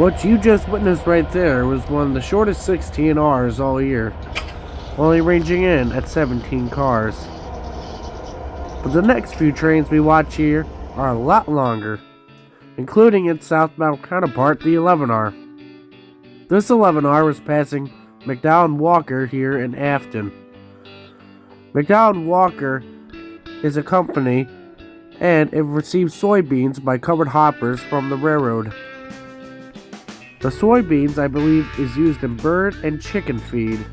What you just witnessed right there was one of the shortest 16Rs all year, only ranging in at 17 cars. But the next few trains we watch here are a lot longer, including its southbound counterpart, the 11R. This 11R was passing McDowell and Walker here in Afton. McDowell and Walker is a company, and it receives soybeans by covered hoppers from the railroad. The soybeans, I believe, is used in bird and chicken feed.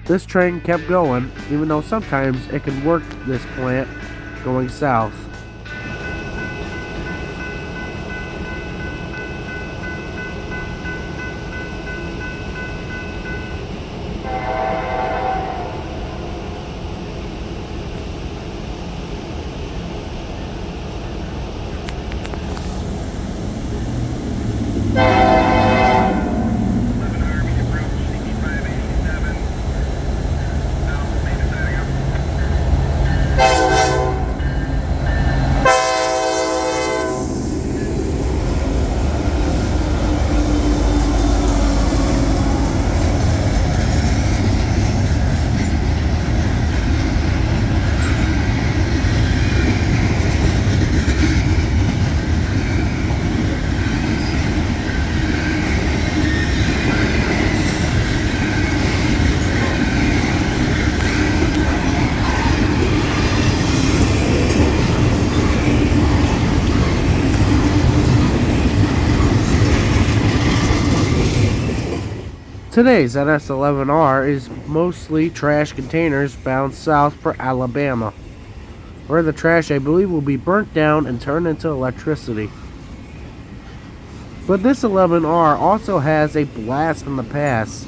This train kept going, even though sometimes it can work this plant going south. Today's NS11R is mostly trash containers bound south for Alabama, where the trash, I believe, will be burnt down and turned into electricity. But this 11R also has a blast from the past.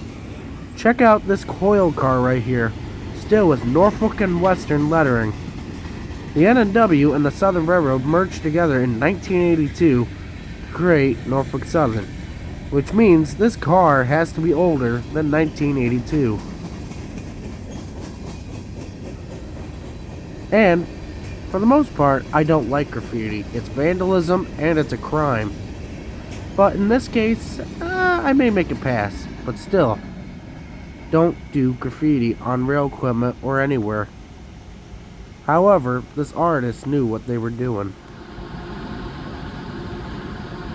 Check out this coil car right here, still with Norfolk and Western lettering. The N&W and the Southern Railroad merged together in 1982 to create Norfolk Southern, which means this car has to be older than 1982. And, for the most part, I don't like graffiti. It's vandalism and it's a crime. But in this case, I may make it pass. But still, don't do graffiti on rail equipment or anywhere. However, this artist knew what they were doing.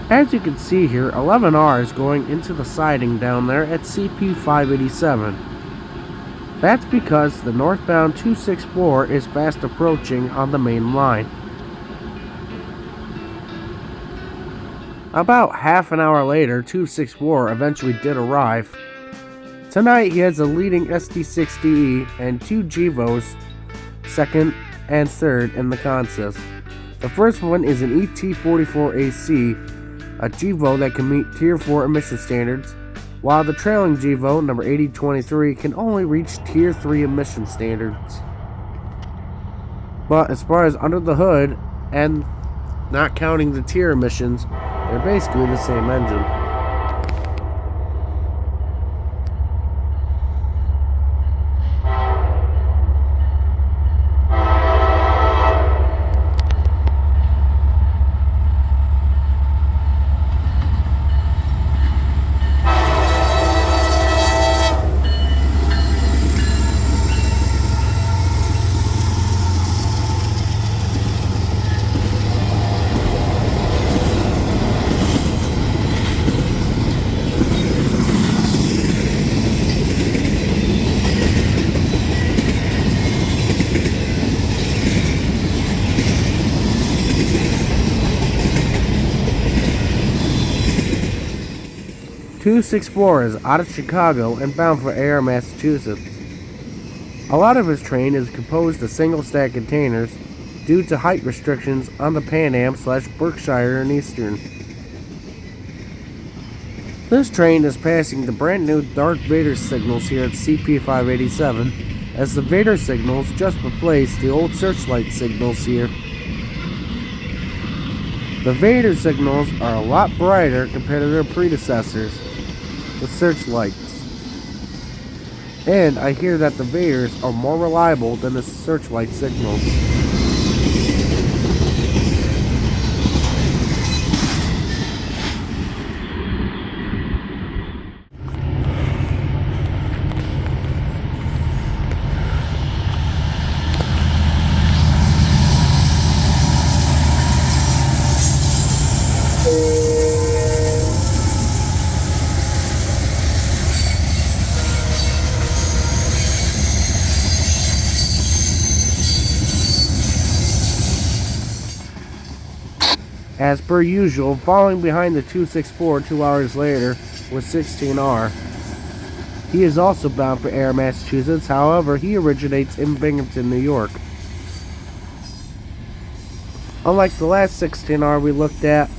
As you can see here, 11R is going into the siding down there at CP 587. That's because the northbound 264 is fast approaching on the main line. About half an hour later, 264 eventually did arrive. Tonight he has a leading SD60E and two GEVOs, second and third in the contest. The first one is an ET44AC, a GEVO that can meet Tier 4 emission standards, while the trailing GEVO, number 8023, can only reach Tier 3 emission standards. But as far as under the hood, and not counting the tier emissions, they're basically the same engine. .264 is out of Chicago and bound for Ayer, Massachusetts. A lot of his train is composed of single stack containers due to height restrictions on the Pan Am / Berkshire and Eastern. This train is passing the brand new Darth Vader signals here at CP 587, as the Vader signals just replaced the old searchlight signals here. The Vader signals are a lot brighter compared to their predecessors, the searchlights. And I hear that the Vaders are more reliable than the searchlight signals. As per usual, falling behind the 264 2 hours later was 16R. He is also bound for Air, Massachusetts, however, he originates in Binghamton, New York. Unlike the last 16R we looked at,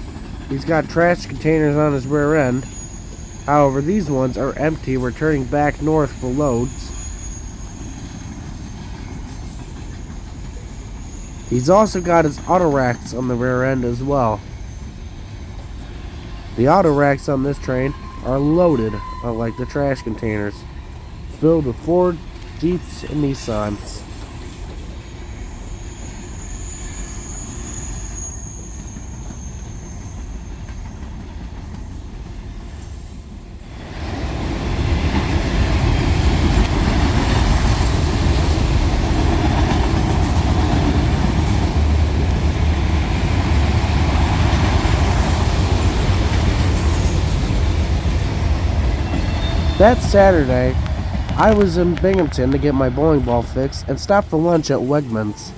he's got trash containers on his rear end. However, these ones are empty, returning back north for loads. He's also got his auto racks on the rear end as well. The auto racks on this train are loaded, unlike the trash containers, filled with Ford, Jeeps, and Nissans. That Saturday, I was in Binghamton to get my bowling ball fixed and stopped for lunch at Wegmans.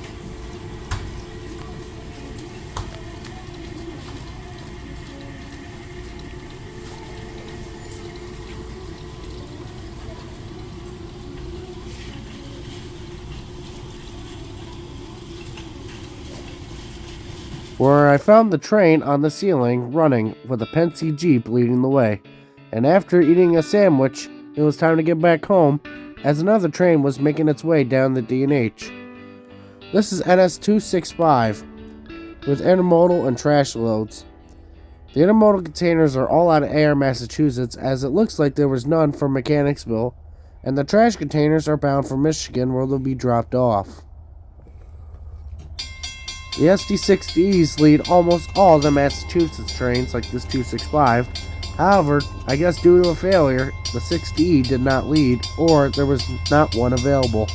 Where I found the train on the ceiling running with a Penske Jeep leading the way. And after eating a sandwich, it was time to get back home, as another train was making its way down the D&H. This is NS 265, with intermodal and trash loads. The intermodal containers are all out of Air, Massachusetts, as it looks like there was none from Mechanicsville, and the trash containers are bound for Michigan, where they'll be dropped off. The SD60Es lead almost all the Massachusetts trains, like this 265. However, I guess due to a failure, the 60E did not lead, or there was not one available.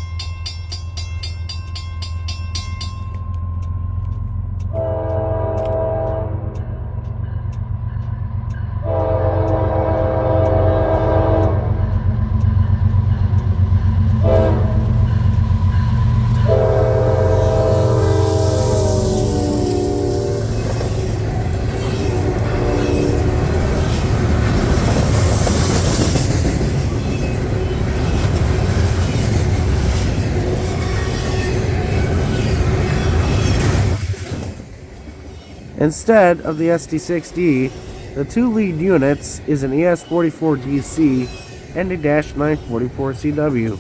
Instead of the SD60E, the two lead units is an ES44DC and a -944CW.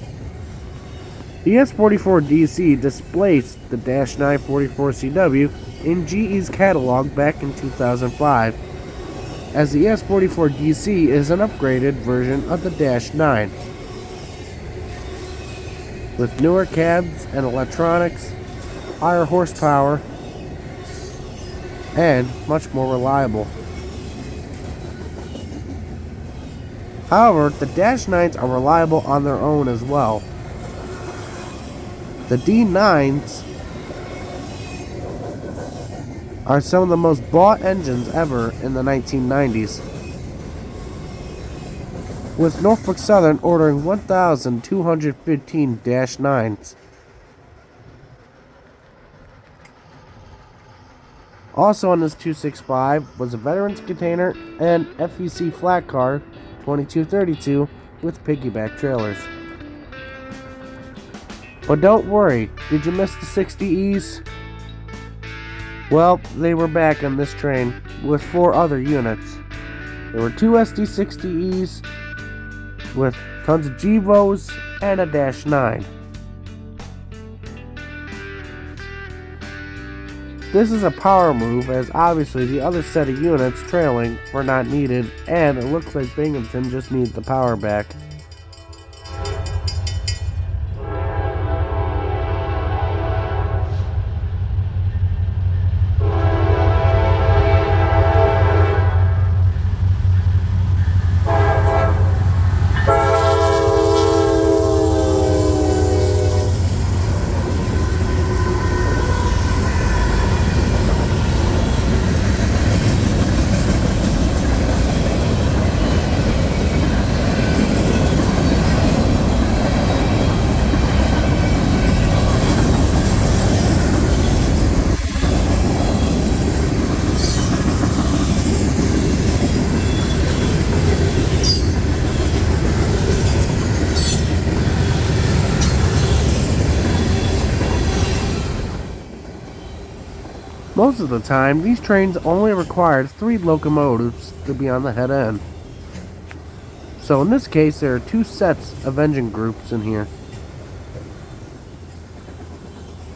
The ES44DC displaced the -944CW in GE's catalog back in 2005, as the ES44DC is an upgraded version of the -9, with newer cabs and electronics, higher horsepower, and much more reliable. However, the -9s are reliable on their own as well. The D9s are some of the most bought engines ever in the 1990s, with Norfolk Southern ordering 1,215 -9s. Also on this 265 was a veterans container and FEC flat car 2232 with piggyback trailers. But don't worry, did you miss the 60Es? Well, they were back on this train with 4 other units. There were 2 SD60Es with tons of GEVOs and a -9. This is a power move, as obviously the other set of units trailing were not needed, and it looks like Binghamton just needs the power back. Most of the time, these trains only required 3 locomotives to be on the head end. So in this case, there are 2 sets of engine groups in here.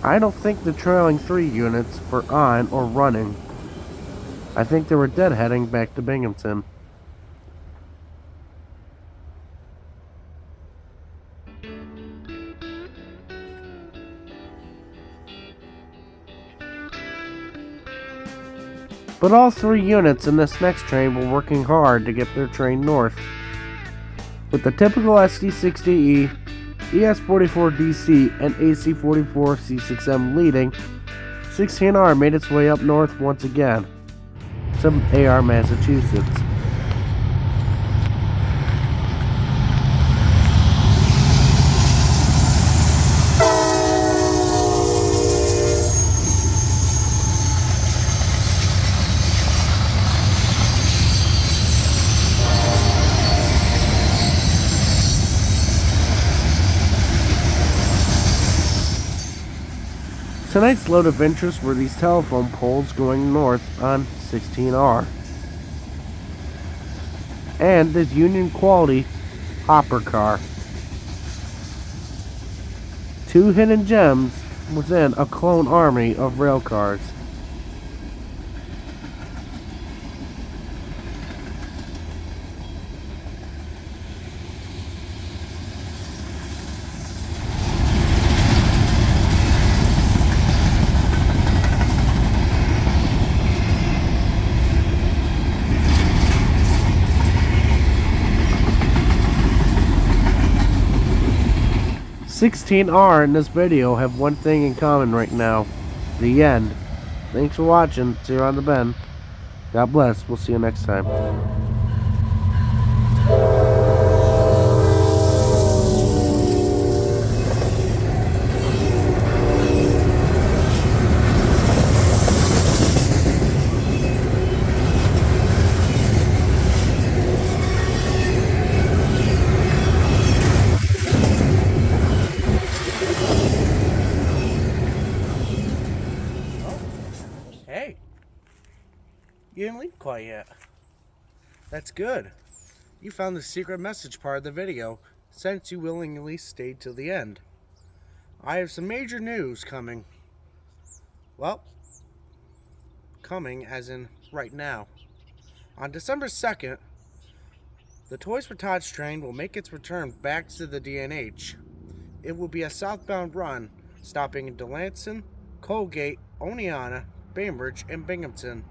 I don't think the trailing 3 units were on or running. I think they were deadheading back to Binghamton. But all 3 units in this next train were working hard to get their train north. With the typical SD60E, ES44DC, and AC44C6M leading, 16R made its way up north once again. 7th AR Massachusetts. Tonight's load of interest were these telephone poles going north on 16R. And this Union Quality hopper car. 2 hidden gems within a clone army of rail cars. R in this video have one thing in common right now. The end. Thanks for watching. See you on the bend. God bless. We'll see you next time. Hey, you didn't leave quite yet. That's good. You found the secret message part of the video since you willingly stayed till the end. I have some major news coming. Well, coming as in right now. On December 2nd, the Toys for Tots train will make its return back to the DNH. It will be a southbound run, stopping in Delancey, Colgate, Oneonta, Bainbridge, and Binghamton.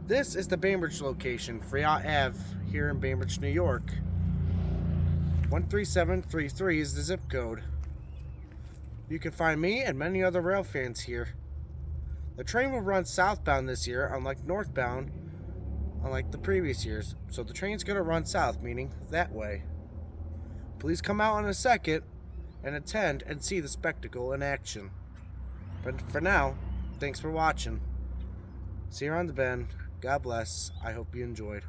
This is the Bainbridge location, Friat Ave, here in Bainbridge, New York. 13733 is the zip code. You can find me and many other rail fans here. The train will run southbound this year, unlike northbound, unlike the previous years. So the train's going to run south, meaning that way. Please come out in a second and attend and see the spectacle in action. But for now, thanks for watching. See you on the bend. God bless. I hope you enjoyed.